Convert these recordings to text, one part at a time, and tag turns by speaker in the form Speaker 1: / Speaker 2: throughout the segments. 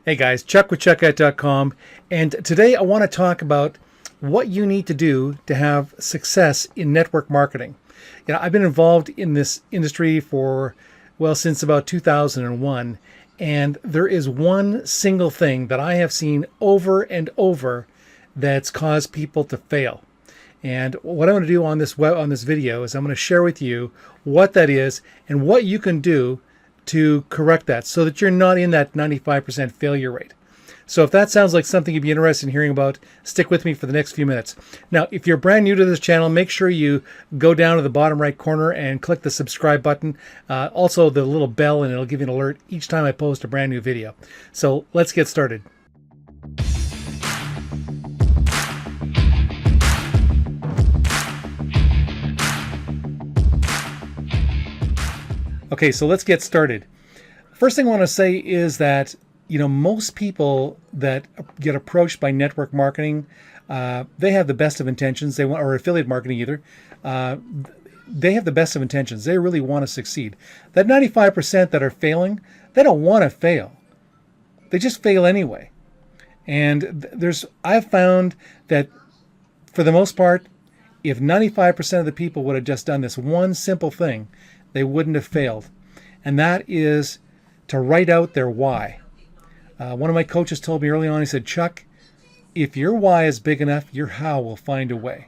Speaker 1: Hey guys, Chuck with ChuckIt.com, and today I want to talk about what you need to do to have success in network marketing. I've been involved in this industry for, well, since about 2001, and there is one single thing that I have seen over and over that's caused people to fail. And what I'm going to do on this video is I'm going to share with you what that is and what you can do to correct that so that you're not in that 95% failure rate. So if that sounds like something you'd be interested in hearing about, stick with me for the next few minutes. Now, if you're brand new to this channel, make sure you go down to the bottom right corner and click the subscribe button. Also the little bell, and it'll give you an alert each time I post a brand new video. So let's get started. Okay, so let's get started. First thing I want to say is that, most people that get approached by network marketing, they have the best of intentions. Or affiliate marketing either. They have the best of intentions. They really want to succeed. That 95% that are failing, they don't want to fail. They just fail anyway. And I've found that for the most part, if 95% of the people would have just done this one simple thing, they wouldn't have failed. And that is to write out their why. One of my coaches told me early on, he said, Chuck, if your why is big enough, your how will find a way.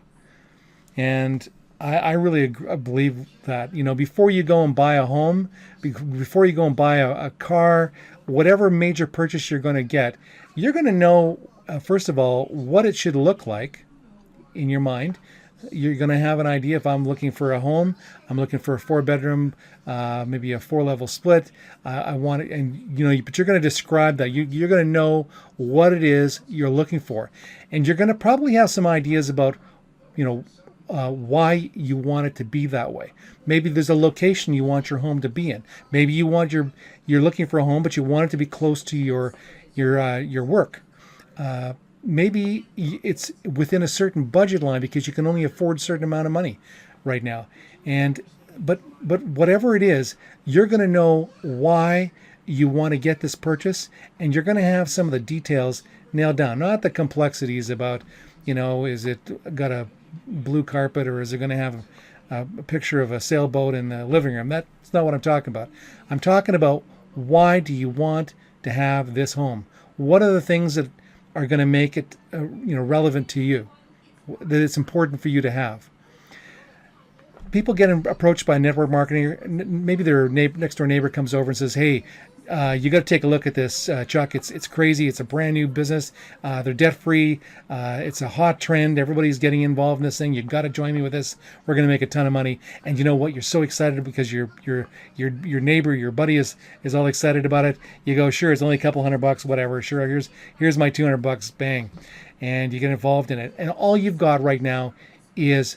Speaker 1: And I really believe that, before you go and buy a home, before you go and buy a car, whatever major purchase you're going to get, you're going to know, first of all, what it should look like in your mind. You're going to have an idea. If I'm looking for a home, I'm looking for a 4-bedroom, maybe a 4-level split. I want it, but you're going to describe that. You're going to know what it is you're looking for, and you're going to probably have some ideas about, why you want it to be that way. Maybe there's a location you want your home to be in. Maybe you're looking for a home, but you want it to be close to your work. Maybe it's within a certain budget line because you can only afford a certain amount of money right now. But whatever it is, you're going to know why you want to get this purchase, and you're going to have some of the details nailed down. Not the complexities about, is it got a blue carpet, or is it going to have a picture of a sailboat in the living room? That's not what I'm talking about. I'm talking about, why do you want to have this home? What are the things that are going to make it relevant to you, that it's important for you to have? People get approached by network marketing. Maybe their next door neighbor comes over and says, hey, you got to take a look at this, Chuck. It's crazy. It's a brand new business. They're debt free. It's a hot trend. Everybody's getting involved in this thing. You've got to join me with this. We're going to make a ton of money. And you know what? You're so excited because your neighbor, your buddy is all excited about it. You go, sure, it's only a couple $100, whatever. Sure, here's my $200, bang, and you get involved in it. And all you've got right now is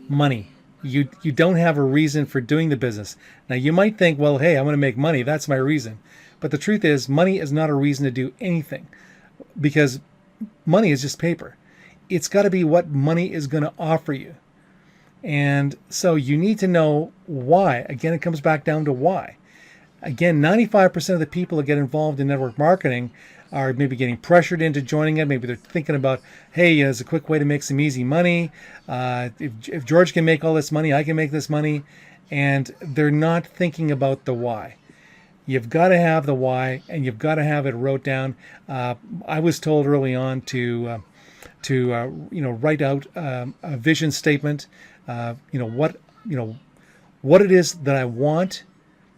Speaker 1: money. You don't have a reason for doing the business. Now you might think, well, hey, I'm going to make money. That's my reason. But the truth is, money is not a reason to do anything, because money is just paper. It's got to be what money is going to offer you. And so you need to know why. Again, it comes back down to why. Again, 95% of the people that get involved in network marketing are maybe getting pressured into joining it. Maybe they're thinking about, hey, there's a quick way to make some easy money. If George can make all this money, I can make this money. And they're not thinking about the why. You've got to have the why, and you've got to have it wrote down. I was told early on to write out a vision statement. What it is that I want.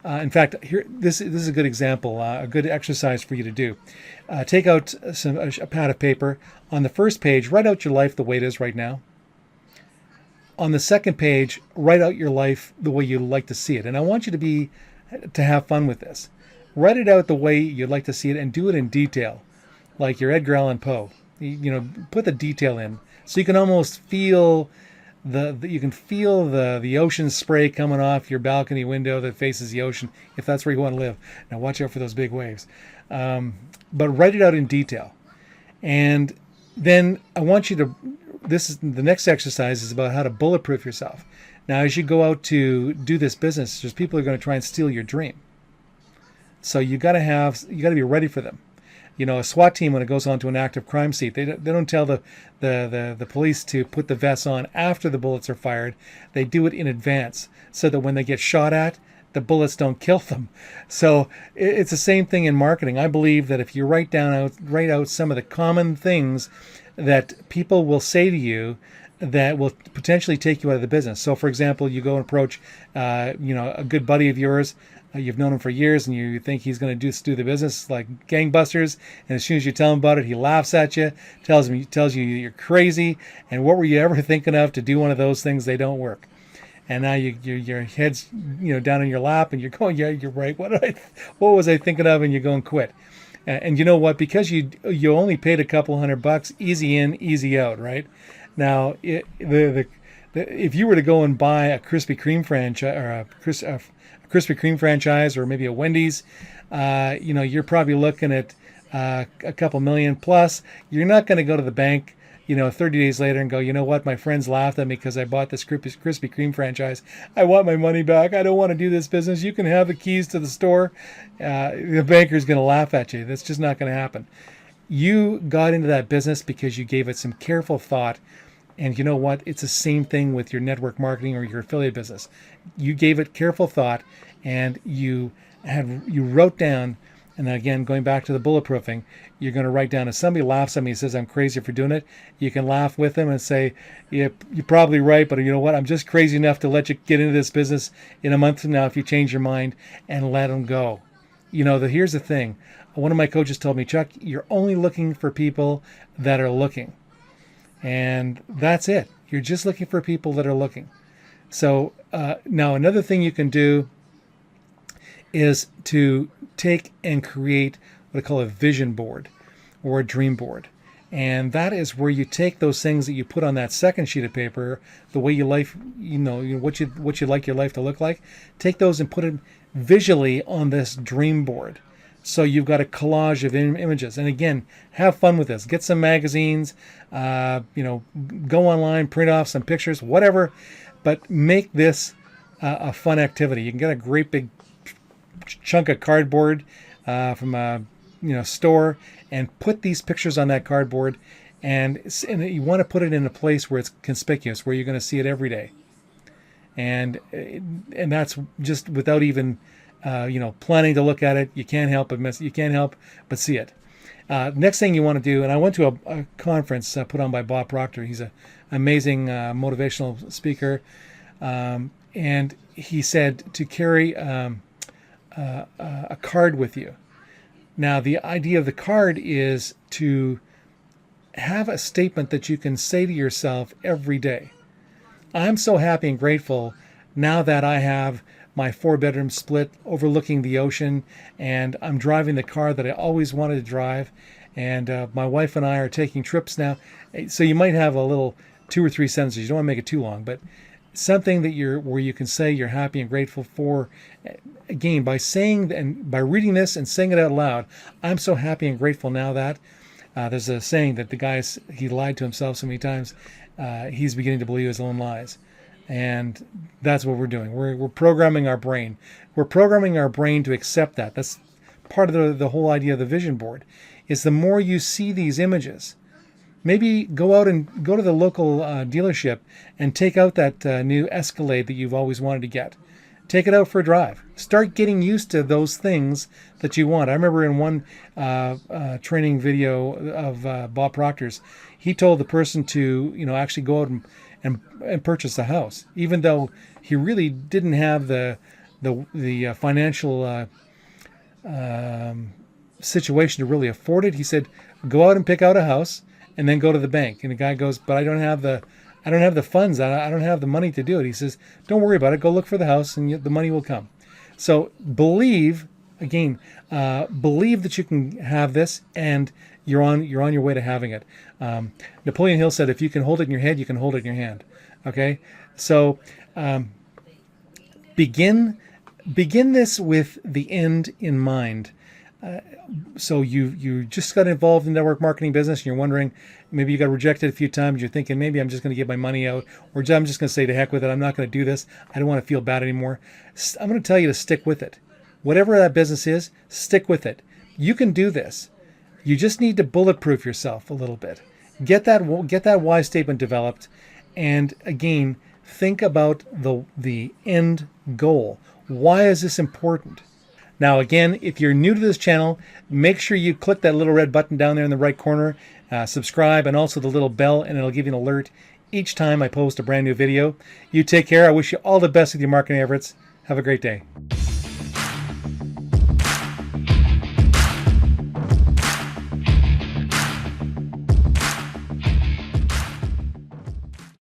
Speaker 1: In fact, here this is a good example, a good exercise for you to do. Take out a pad of paper. On the first page, write out your life the way it is right now. On the second page, write out your life the way you'd like to see it. And I want you to have fun with this. Write it out the way you'd like to see it, and do it in detail, like your Edgar Allan Poe. Put the detail in, so you can almost feel the ocean spray coming off your balcony window that faces the ocean, if that's where you want to live. Now watch out for those big waves. But write it out in detail. And then I want you to, the next exercise is about how to bulletproof yourself. Now, as you go out to do this business, there's people who are going to try and steal your dream. So you got to be ready for them. You know, a SWAT team, when it goes onto an active crime scene, they don't tell the police to put the vests on after the bullets are fired. They do it in advance so that when they get shot at, the bullets don't kill them. So it's the same thing in marketing. I believe that if you write out some of the common things that people will say to you that will potentially take you out of the business. So, for example, you go and approach, a good buddy of yours. You've known him for years, and you think he's going to do the business like gangbusters. And as soon as you tell him about it, he laughs at you, tells you you're crazy. And what were you ever thinking of to do one of those things? They don't work. And now your head's down in your lap, and you're going, yeah, you're right. What was I thinking of? And you go and quit. And you know what? Because you only paid a couple $100, easy in, easy out, right? Now, if you were to go and buy a Krispy Kreme franchise or a Krispy Kreme franchise, or maybe a Wendy's, you're probably looking at a couple million plus. You're not going to go to the bank, 30 days later and go, you know what, my friends laughed at me because I bought this Krispy Kreme franchise. I want my money back. I don't want to do this business. You can have the keys to the store. The banker's going to laugh at you. That's just not going to happen. You got into that business because you gave it some careful thought. And you know what? It's the same thing with your network marketing or your affiliate business. You gave it careful thought, and you wrote down. And then again, going back to the bulletproofing, you're going to write down, if somebody laughs at me and says I'm crazy for doing it, you can laugh with them and say, yeah, you're probably right, but you know what? I'm just crazy enough to let you get into this business in a month from now if you change your mind, and let them go. Here's the thing. One of my coaches told me, Chuck, you're only looking for people that are looking. And that's it. You're just looking for people that are looking. So now another thing you can do is to take and create what I call a vision board or a dream board. And that is where you take those things that you put on that second sheet of paper, the way your life, what you'd like your life to look like, take those and put it visually on this dream board. So you've got a collage of images. And again, have fun with this. Get some magazines, go online, print off some pictures, whatever. But make this a fun activity. You can get a great big chunk of cardboard from a store and put these pictures on that cardboard. And you want to put it in a place where it's conspicuous, where you're going to see it every day. And that's just without even planning to look at it. You can't help but see it. Next thing you want to do, and I went to a conference put on by Bob Proctor. He's an amazing motivational speaker, and he said to carry a card with you. Now, the idea of the card is to have a statement that you can say to yourself every day. I'm so happy and grateful now that I have my 4-bedroom split overlooking the ocean, and I'm driving the car that I always wanted to drive, and my wife and I are taking trips now. So you might have a little 2 or 3 sentences. You don't want to make it too long, but something where you can say you're happy and grateful for. Again, by saying and by reading this and saying it out loud, I'm so happy and grateful now that there's a saying that the guy, he lied to himself so many times, he's beginning to believe his own lies. And that's what we're doing. We're programming our brain. We're programming our brain to accept that. That's part of the whole idea of the vision board, is the more you see these images, maybe go to the local dealership and take out that new Escalade that you've always wanted to get. Take it out for a drive. Start getting used to those things that you want. I remember in one training video of Bob Proctor's, he told the person to actually go out and purchase a house, even though he really didn't have the financial situation to really afford it. He said, go out and pick out a house and then go to the bank. And the guy goes, but I don't have the funds. I don't have the money to do it. He says, don't worry about it. Go look for the house and the money will come. So believe that you can have this, and you're on your way to having it. Napoleon Hill said, if you can hold it in your head, you can hold it in your hand. Okay? So begin this with the end in mind. So you just got involved in the network marketing business, and you're wondering, maybe you got rejected a few times. You're thinking, maybe I'm just going to get my money out, or I'm just going to say to heck with it. I'm not going to do this. I don't want to feel bad anymore. I'm going to tell you to stick with it. Whatever that business is, stick with it. You can do this. You just need to bulletproof yourself a little bit. Get that why statement developed, and again, think about the end goal. Why is this important? Now, again, if you're new to this channel, make sure you click that little red button down there in the right corner, subscribe, and also the little bell, and it'll give you an alert each time I post a brand new video. You take care. I wish you all the best with your marketing efforts. Have a great day.